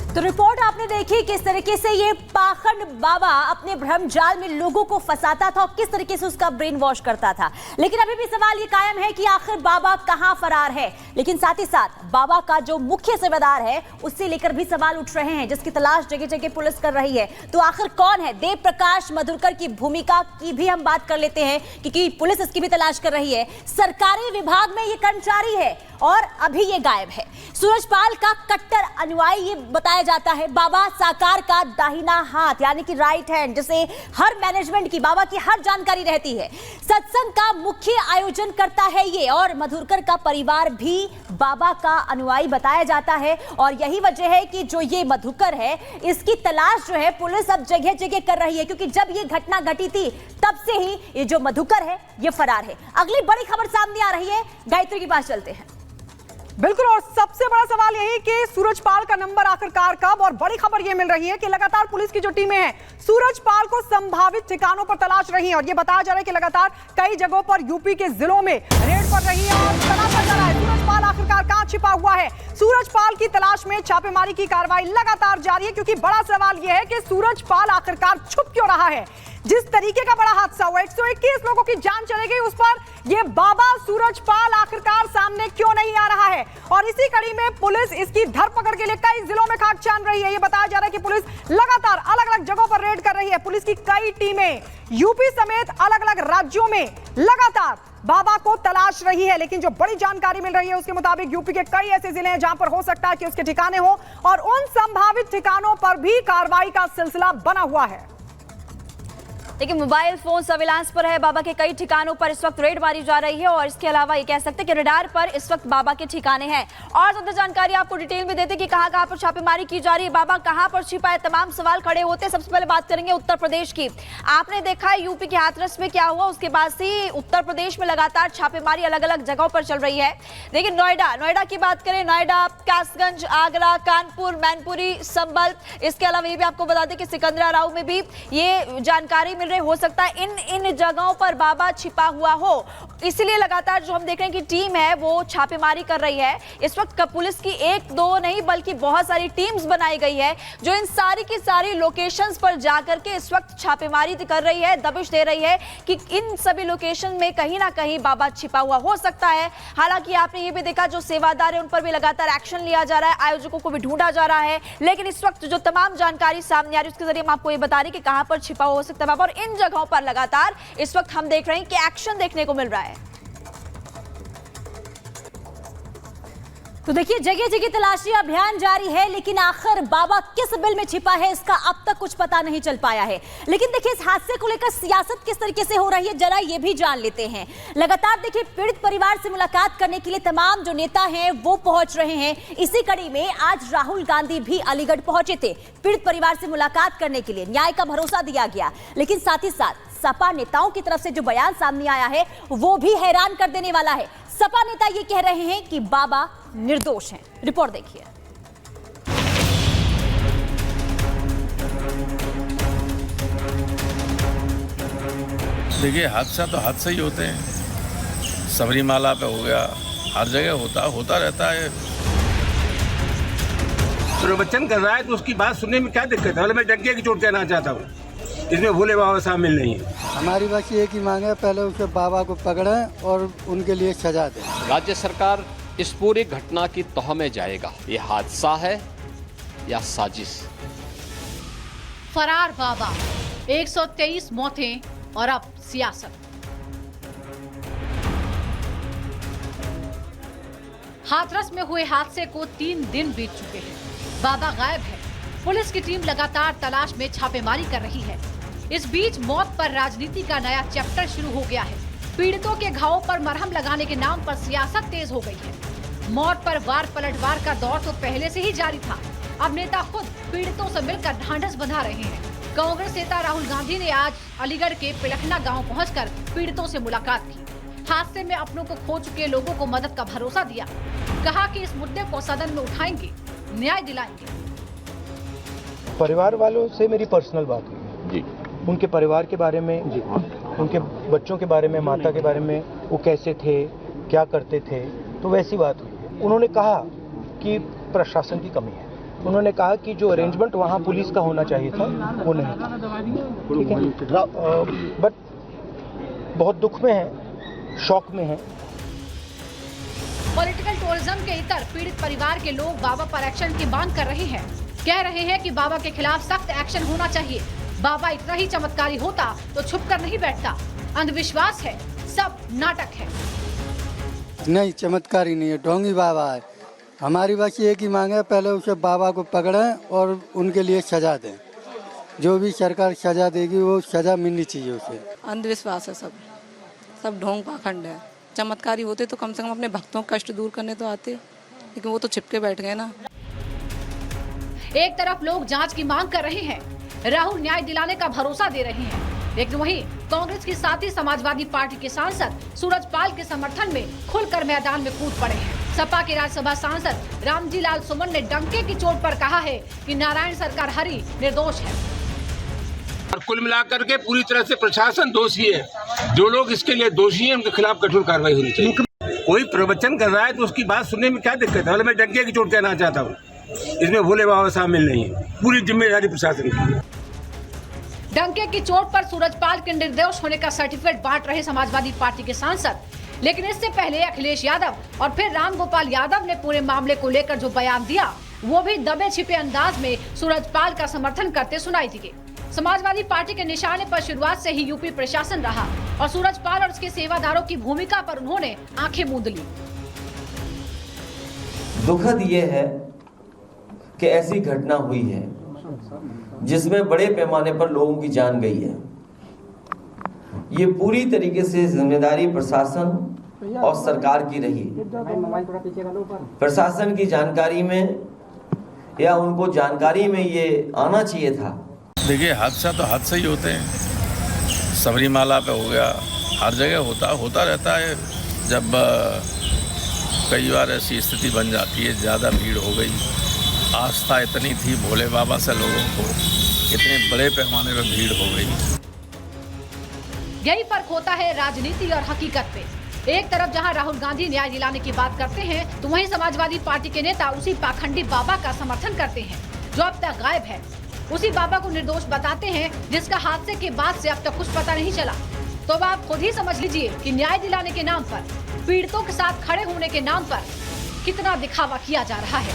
तो रिपोर्ट आपने देखी किस तरीके से ये पाखंड बाबा अपने भ्रमजाल में लोगों को फंसाता था और किस तरीके से उसका ब्रेन वॉश करता था। लेकिन अभी भी सवाल ये कायम है कि आखिर बाबा कहां फरार है। लेकिन साथ ही साथ बाबा का जो मुख्य जिम्मेदार है उससे लेकर भी सवाल उठ रहे हैं, जिसकी तलाश जगह जगह पुलिस कर रही है। तो आखिर कौन है? देव प्रकाश मधुरकर की भूमिका की भी हम बात कर लेते हैं, क्योंकि पुलिस इसकी भी तलाश कर रही है। सरकारी विभाग में ये कर्मचारी है और अभी ये गायब है। सूरजपाल का कट्टर अनुयायी ये बताया जाता है, बाबा साकार का दाहिना हाथ यानी कि राइट हैंड, जिसे हर मैनेजमेंट की, बाबा की हर जानकारी रहती है। सत्संग का मुख्य आयोजन करता है ये, और मधुरकर का परिवार भी बाबा का अनुयायी बताया जाता है। और यही वजह है कि जो ये मधुकर है इसकी तलाश जो है पुलिस अब जगह जगह कर रही है, क्योंकि जब ये घटना घटी थी तब से ही ये जो मधुकर है ये फरार है। अगली बड़ी खबर सामने आ रही है, गायत्री के पास चलते हैं। बिल्कुल, और सबसे बड़ा सवाल यही कि सूरजपाल का नंबर आखिरकार कब, और बड़ी खबर यह मिल रही है कि लगातार पुलिस की जो टीमें हैं सूरजपाल को संभावित ठिकानों पर तलाश रही हैं। और यह बताया जा रहा है कि लगातार कई जगहों पर यूपी के जिलों में रेड पड़ रही है और तलाशा जा रहा है सूरजपाल आखिरकार कहां छिपा हुआ है। सूरजपाल की तलाश में छापेमारी की कार्रवाई लगातार जारी है, क्योंकि बड़ा सवाल यह है कि सूरजपाल आखिरकार छुप क्यों रहा है। जिस तरीके का बड़ा हादसा हुआ, 121 लोगों की जान चली गई, उस पर यह बाबा सूरजपाल आखिरकार सामने क्यों नहीं आ रहा है। और इसी कड़ी में पुलिस इसकी धरपकड़ के लिए कई जिलों में खाक छान रही है। यह बताया जा रहा है कि पुलिस लगातार अलग अलग जगहों पर रेड कर रही है। पुलिस की कई टीमें यूपी समेत अलग अलग राज्यों में लगातार बाबा को तलाश रही है। लेकिन जो बड़ी जानकारी मिल रही है उसके मुताबिक यूपी के कई ऐसे जिले हैं जहां पर हो सकता है कि उसके ठिकाने हो, और उन संभावित ठिकानों पर भी कार्रवाई का सिलसिला बना हुआ है। देखिए, मोबाइल फोन सर्विलांस पर है, बाबा के कई ठिकानों पर इस वक्त रेड मारी जा रही है। और इसके अलावा ये कह सकते हैं कि रडार पर इस वक्त बाबा के ठिकाने हैं। और ज्यादा जानकारी आपको डिटेल में देते कि कहां पर छापेमारी की जा रही है, बाबा कहां पर छिपा है, तमाम सवाल खड़े होते हैं। सबसे पहले बात करेंगे उत्तर प्रदेश की। आपने देखा है यूपी के हाथरस में क्या हुआ, उसके बाद से उत्तर प्रदेश में लगातार छापेमारी अलग अलग जगहों पर चल रही है। देखिए, नोएडा की बात करें, नोएडा, कासगंज, आगरा, कानपुर, मैनपुरी, संभल, इसके अलावा ये भी आपको बता दें कि सिकंदराबाद में भी ये जानकारी हो सकता है इन जगहों पर बाबा छिपा हुआ हो। इसलिए लगातार जो हम देख रहे हैं कि टीम है वो छापेमारी कर रही है। इस वक्त पुलिस की एक दो नहीं बल्कि बहुत सारी टीम्स बनाई गई है जो इन सारी की सारी लोकेशंस पर जाकर के इस वक्त छापेमारी कर रही है, दबिश दे रही है कि इन सभी लोकेशन में कहीं ना कहीं बाबा छिपा हुआ हो सकता है। हालांकि आपने ये भी देखा जो सेवादार है उन पर भी लगातार एक्शन लिया जा रहा है, आयोजकों को भी ढूंढा जा रहा है। लेकिन इस वक्त जो तमाम जानकारी सामने आ रही है उसके जरिए हम आपको ये बता रहे हैं कि कहां पर छिपा हो सकता है बाबा। और इन जगहों पर लगातार इस वक्त हम देख रहे हैं कि एक्शन देखने को मिल रहा है। तो देखिए, जगह जगह तलाशी अभियान जारी है, लेकिन आखिर बाबा किस बिल में छिपा है इसका अब तक कुछ पता नहीं चल पाया है। लेकिन देखिए, इस हादसे को लेकर सियासत किस तरीके से हो रही है जरा ये भी जान लेते हैं। लगातार देखिए, पीड़ित परिवार से मुलाकात करने के लिए तमाम जो नेता हैं वो पहुंच रहे हैं। इसी कड़ी में आज राहुल गांधी भी अलीगढ़ पहुंचे थे पीड़ित परिवार से मुलाकात करने के लिए, न्याय का भरोसा दिया गया। लेकिन साथ ही साथ सपा नेताओं की तरफ से जो बयान सामने आया है वो भी हैरान कर देने वाला है। सपा नेता ये कह रहे हैं कि बाबा निर्दोष हैं। रिपोर्ट देखिए। देखिए, हादसा तो हादसा ही होते हैं। सबरीमाला पे हो गया, हर जगह होता रहता है। प्रवचन कर रहा है तो उसकी बात सुनने में क्या दिक्कत है? मैं डंके की चोट कहना चाहता हूँ, इसमें भोले बाबा शामिल नहीं है। हमारी बस ये की मांग है, पहले उसे बाबा को पकड़ें और उनके लिए सजा दें। राज्य सरकार इस पूरी घटना की तह में जाएगा, ये हादसा है या साजिश। फरार बाबा, 123 मौतें और अब सियासत। हाथरस में हुए हादसे को 3 दिन बीत चुके हैं, बाबा गायब है। पुलिस की टीम लगातार तलाश में छापेमारी कर रही है। इस बीच मौत पर राजनीति का नया चैप्टर शुरू हो गया है। पीड़ितों के घावों पर मरहम लगाने के नाम पर सियासत तेज हो गई है। मौत पर वार पलटवार का दौर तो पहले से ही जारी था। अब नेता खुद पीड़ितों से मिलकर ढांढस बंधा रहे हैं। कांग्रेस नेता राहुल गांधी ने आज अलीगढ़ के पिलखना गाँव पहुँचकर पीड़ितों से मुलाकात की। हादसे में अपनों को खो चुके लोगों को मदद का भरोसा दिया। कहा कि इस मुद्दे को सदन में उठाएंगे, न्याय दिलाएंगे। परिवार वालों से मेरी पर्सनल बात हुई जी, उनके परिवार के बारे में जी, उनके बच्चों के बारे में, माता के बारे में, वो कैसे थे, क्या करते थे, तो वैसी बात हुई। उन्होंने कहा कि प्रशासन की कमी है, उन्होंने कहा कि जो अरेंजमेंट वहाँ पुलिस का होना चाहिए था वो नहीं था, ठीक है। बट बहुत दुख में है, शॉक में है। पॉलिटिकल टूरिज्म के इतर पीड़ित परिवार के लोग बाबा पर एक्शन की मांग कर रहे हैं। कह रहे हैं कि बाबा के खिलाफ सख्त एक्शन होना चाहिए। बाबा इतना ही चमत्कारी होता तो छुप कर नहीं बैठता। अंधविश्वास है, सब नाटक है। नहीं, चमत्कारी नहीं है, ढोंगी बाबा है। हमारी बस एक ही मांग है, पहले उसे बाबा को पकड़ें और उनके लिए सजा दें। जो भी सरकार सजा देगी वो सजा मिलनी चाहिए उसे। अंधविश्वास है, सब ढोंग पाखंड है। चमत्कारी होते तो कम से कम अपने भक्तों का कष्ट दूर करने तो आते, लेकिन वो तो छिपके बैठ गए ना। एक तरफ लोग जांच की मांग कर रहे हैं, राहुल न्याय दिलाने का भरोसा दे रहे हैं, लेकिन वहीं कांग्रेस के साथ ही समाजवादी पार्टी के सांसद सूरजपाल के समर्थन में खुलकर मैदान में कूद पड़े हैं। सपा के राज्यसभा सांसद रामजी लाल सुमन ने डंके की चोट पर कहा है कि नारायण सरकार हरि निर्दोष है। और कुल मिलाकर के पूरी तरह से प्रशासन दोषी है। जो लोग इसके लिए दोषी हैं उनके खिलाफ कठोर कार्रवाई होनी चाहिए। कोई प्रवचन कर रहा है तो उसकी बात सुनने में क्या दिक्कत है? मैं डंके की चोट कहना चाहता हूँ, इसमें भोले बाबा शामिल नहीं है। पूरी जिम्मेदारी प्रशासन की। डंके की चोट पर सूरजपाल के निर्दोष होने का सर्टिफिकेट बांट रहे समाजवादी पार्टी के सांसद, लेकिन इससे पहले अखिलेश यादव और फिर रामगोपाल यादव ने पूरे मामले को लेकर जो बयान दिया वो भी दबे छिपे अंदाज में सूरजपाल का समर्थन करते सुनाई दिए। समाजवादी पार्टी के निशाने पर शुरुआत से ही यूपी प्रशासन रहा और सूरजपाल और उसके सेवादारों की भूमिका पर उन्होंने आंखें मूंद ली। दुखद ये है कि ऐसी घटना हुई है जिसमें बड़े पैमाने पर लोगों की जान गई है। ये पूरी तरीके से जिम्मेदारी प्रशासन और सरकार की रही। प्रशासन की जानकारी में या उनको जानकारी में ये आना चाहिए था। देखिए, हादसा तो हादसा ही होते हैं। सबरीमाला पे हो गया, हर जगह होता रहता है। जब कई बार ऐसी स्थिति बन जाती है, ज़्यादा भीड़ हो गई, आस्था इतनी थी भोले बाबा से लोगों को, इतने बड़े पैमाने पर भीड़ हो गई। यही फर्क होता है राजनीति और हकीकत पे। एक तरफ जहां राहुल गांधी न्याय दिलाने की बात करते हैं तो वहीं समाजवादी पार्टी के नेता उसी पाखंडी बाबा का समर्थन करते हैं जो अब तक गायब है। उसी बाबा को निर्दोष बताते हैं जिसका हादसे के बाद से अब तक कुछ पता नहीं चला। तो अब आप खुद ही समझ लीजिए कि न्याय दिलाने के नाम पर, पीड़ितों के साथ खड़े होने के नाम पर कितना दिखावा किया जा रहा है।